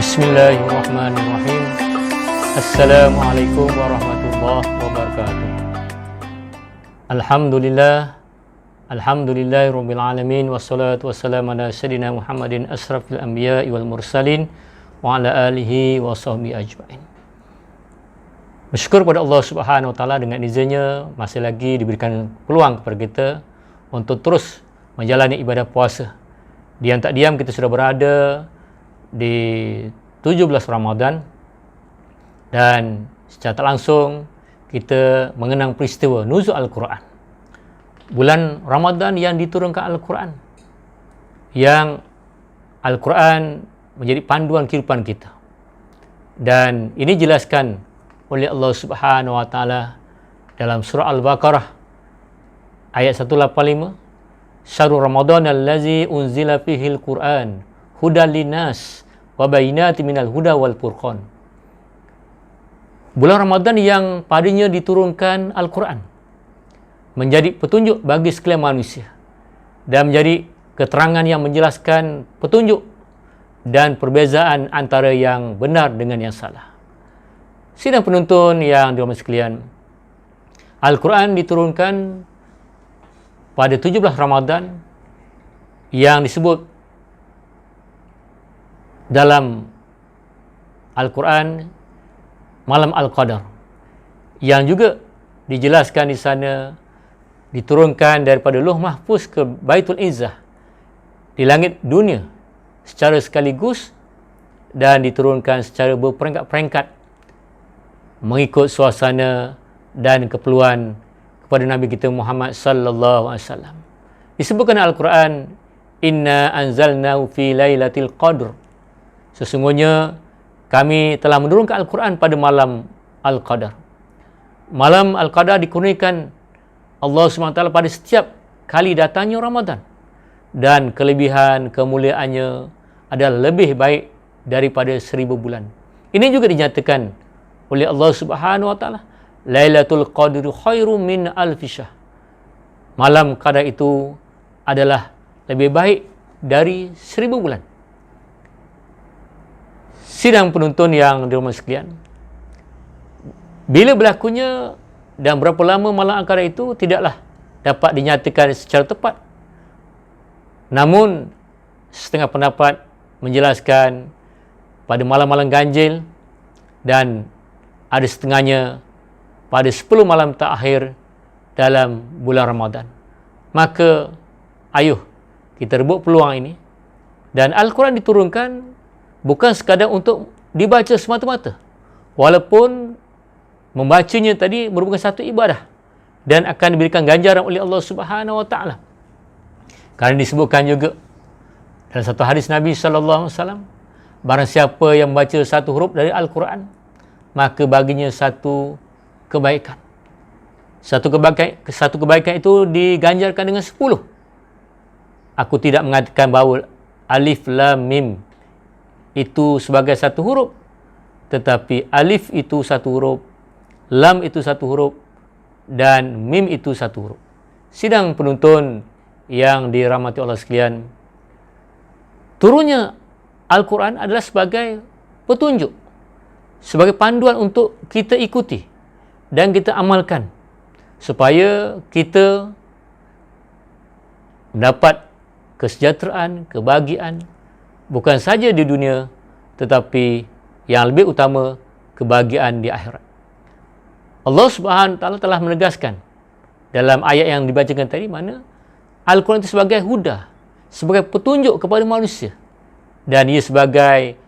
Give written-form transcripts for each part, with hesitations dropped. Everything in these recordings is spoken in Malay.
Bismillahirrahmanirrahim. Assalamualaikum warahmatullahi wabarakatuh. Alhamdulillahirabbil alamin wassalatu wassalamu ala sayyidina Muhammadin asrafil anbiya'i wal mursalin wa ala alihi wa sahbihi ajmain. Bersyukur kepada Allah Subhanahu wa taala, dengan izinnya masih lagi diberikan peluang kepada kita untuk terus menjalani ibadah puasa. Diam tak diam kita sudah berada di 17 Ramadan, dan secara tak langsung kita mengenang peristiwa nuzul Al-Quran. Bulan Ramadan yang diturunkan Al-Quran, yang Al-Quran menjadi panduan kehidupan kita. Dan ini dijelaskan oleh Allah Subhanahu wa taala dalam surah Al-Baqarah ayat 185. Syahrul Ramadan allazi unzila fihi al-Quran hudan linnas wa bayyinatin minal huda wal furqan. Bulan Ramadan yang padanya diturunkan Al-Quran menjadi petunjuk bagi sekalian manusia dan menjadi keterangan yang menjelaskan petunjuk dan perbezaan antara yang benar dengan yang salah. Sidang penuntun yang dirahmati sekalian, Al-Quran diturunkan pada 17 Ramadan yang disebut dalam Al-Quran Malam Al-Qadar, yang juga dijelaskan di sana diturunkan daripada Lauh Mahfuz ke Baitul Izzah di langit dunia secara sekaligus dan diturunkan secara berperingkat-peringkat mengikut suasana dan keperluan kepada Nabi kita Muhammad sallallahu alaihi wasallam. Disebutkan Al-Quran, inna anzalnahu fi lailatul qadr. Sesungguhnya kami telah menurunkan Al-Quran pada malam Al-Qadar. Malam Al-Qadar dikurniakan Allah SWT pada setiap kali datangnya Ramadan, dan kelebihan kemuliaannya adalah lebih baik daripada 1000 bulan. Ini juga dinyatakan oleh Allah Subhanahu wa taala, Lailatul Qadri khairum min alfi syahr. Malam Qadar itu adalah lebih baik dari 1000 bulan. Sidang penuntun yang dirahmati sekalian, bila berlakunya dan berapa lama malam Al-Qadar itu tidaklah dapat dinyatakan secara tepat. Namun setengah pendapat menjelaskan pada malam-malam ganjil, dan ada setengahnya pada 10 malam terakhir dalam bulan Ramadan. Maka ayuh kita rebut peluang ini, dan Al-Quran diturunkan bukan sekadar untuk dibaca semata-mata, walaupun membacanya tadi merupakan satu ibadah dan akan diberikan ganjaran oleh Allah Subhanahu wa taala. Kerana disebutkan juga dalam satu hadis Nabi sallallahu alaihi wasallam, barang siapa yang membaca satu huruf dari Al-Quran, maka baginya satu kebaikan. Satu kebaikan itu diganjarkan dengan 10. Aku tidak mengatakan bahawa alif lam mim itu sebagai satu huruf, tetapi alif itu satu huruf, lam itu satu huruf, dan mim itu satu huruf. Sidang penuntun yang dirahmati Allah sekalian, turunnya Al-Quran adalah sebagai petunjuk, sebagai panduan untuk kita ikuti dan kita amalkan, supaya kita mendapat kesejahteraan, kebahagiaan, bukan saja di dunia, tetapi yang lebih utama, kebahagiaan di akhirat. Allah Subhanahu wa taala telah menegaskan dalam ayat yang dibacakan tadi, mana Al-Quran itu sebagai huda, sebagai petunjuk kepada manusia, dan ia sebagai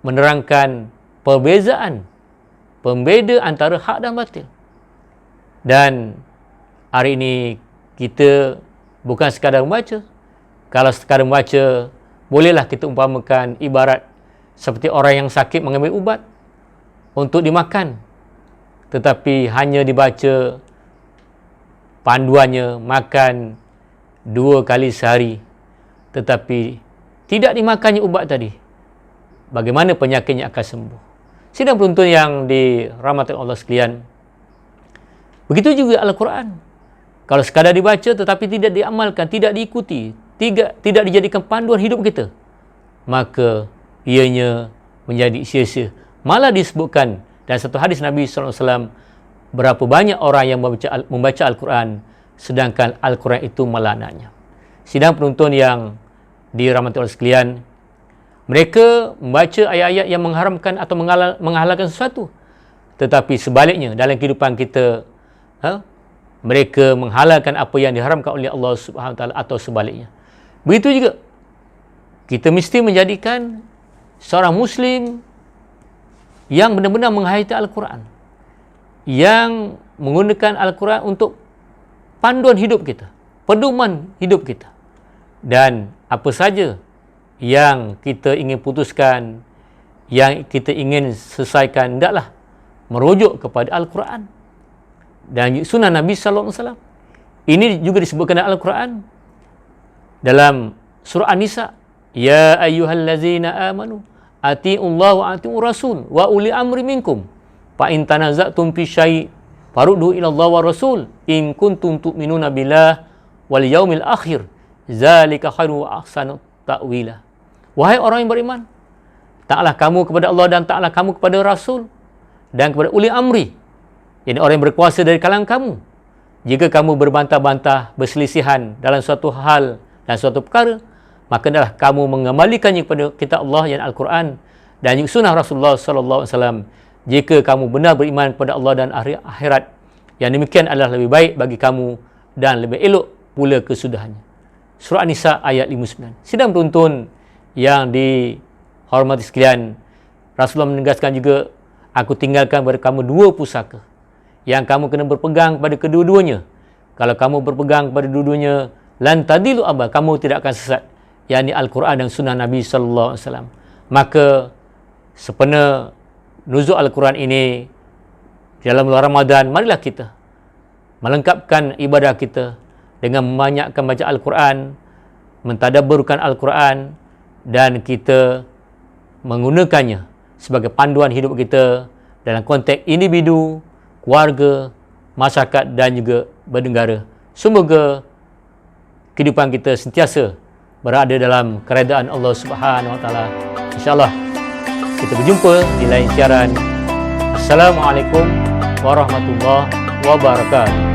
menerangkan perbezaan, pembeza antara hak dan batil. Dan hari ini kita bukan sekadar membaca. Kalau sekadar membaca, bolehlah kita umpamakan ibarat seperti orang yang sakit mengambil ubat untuk dimakan, tetapi hanya dibaca panduannya makan 2 kali sehari, tetapi tidak dimakannya ubat tadi, bagaimana penyakitnya akan sembuh? Sidang penuntun yang dirahmati Allah sekalian, begitu juga Al-Quran. Kalau sekadar dibaca tetapi tidak diamalkan, tidak diikuti, tidak dijadikan panduan hidup kita, maka ianya menjadi sia-sia. Malah disebutkan dalam satu hadis Nabi SAW, berapa banyak orang yang membaca Al-Quran sedangkan Al-Quran itu melaknatnya. Sidang penonton yang dirahmati Allah sekalian, mereka membaca ayat-ayat yang mengharamkan atau menghalalkan sesuatu, tetapi sebaliknya dalam kehidupan kita, mereka menghalalkan apa yang diharamkan oleh Allah Subhanahu Wa Taala atau sebaliknya. Begitu juga kita mesti menjadikan seorang Muslim yang benar-benar menghayati Al-Quran, yang menggunakan Al-Quran untuk panduan hidup kita, pedoman hidup kita. Dan apa saja yang kita ingin putuskan, yang kita ingin selesaikan, hendaklah merujuk kepada Al-Quran dan sunnah Nabi sallallahu alaihi wasallam. Ini juga disebutkan dalam Al-Quran dalam surah An-Nisa, ya ayyuhallazina amanu ati'ullah wa ati'ur rasul wa uli amri minkum fa in tanaza'tum fi syai' farudhu ila Allah wa rasul in kuntum tu'minuna billah wal yaumil akhir zalika khairu wa ahsanu ta'wila. Wahai orang yang beriman, taatlah kamu kepada Allah dan taatlah kamu kepada Rasul dan kepada uli amri, yakni orang yang berkuasa dari kalangan kamu. Jika kamu berbantah-bantah, berselisihan dalam suatu hal dan suatu perkara, maka adalah kamu mengembalikannya kepada kitab Allah yang Al-Quran dan sunnah Rasulullah sallallahu alaihi wasallam. Jika kamu benar beriman kepada Allah dan akhirat, yang demikian adalah lebih baik bagi kamu dan lebih elok pula kesudahannya. Surah An-Nisa ayat 59. Sidang penonton yang dihormati sekalian, Rasulullah menegaskan juga, aku tinggalkan kepada kamu dua pusaka yang kamu kena berpegang pada kedua-duanya. Kalau kamu berpegang pada dua-duanya, lan tadilu abad, kamu tidak akan sesat, yakni Al-Quran dan sunnah Nabi sallallahu alaihi wasallam. Maka sempena nuzul Al-Quran ini dalam bulan Ramadan, marilah kita melengkapkan ibadah kita dengan membanyakkan baca Al-Quran, mentadabburkan Al-Quran, dan kita menggunakannya sebagai panduan hidup kita dalam konteks individu, keluarga, masyarakat dan juga bernegara. Semoga kehidupan kita sentiasa berada dalam keredaan Allah Subhanahu Wa Taala. InsyaAllah kita berjumpa di lain siaran. Assalamualaikum warahmatullahi wabarakatuh.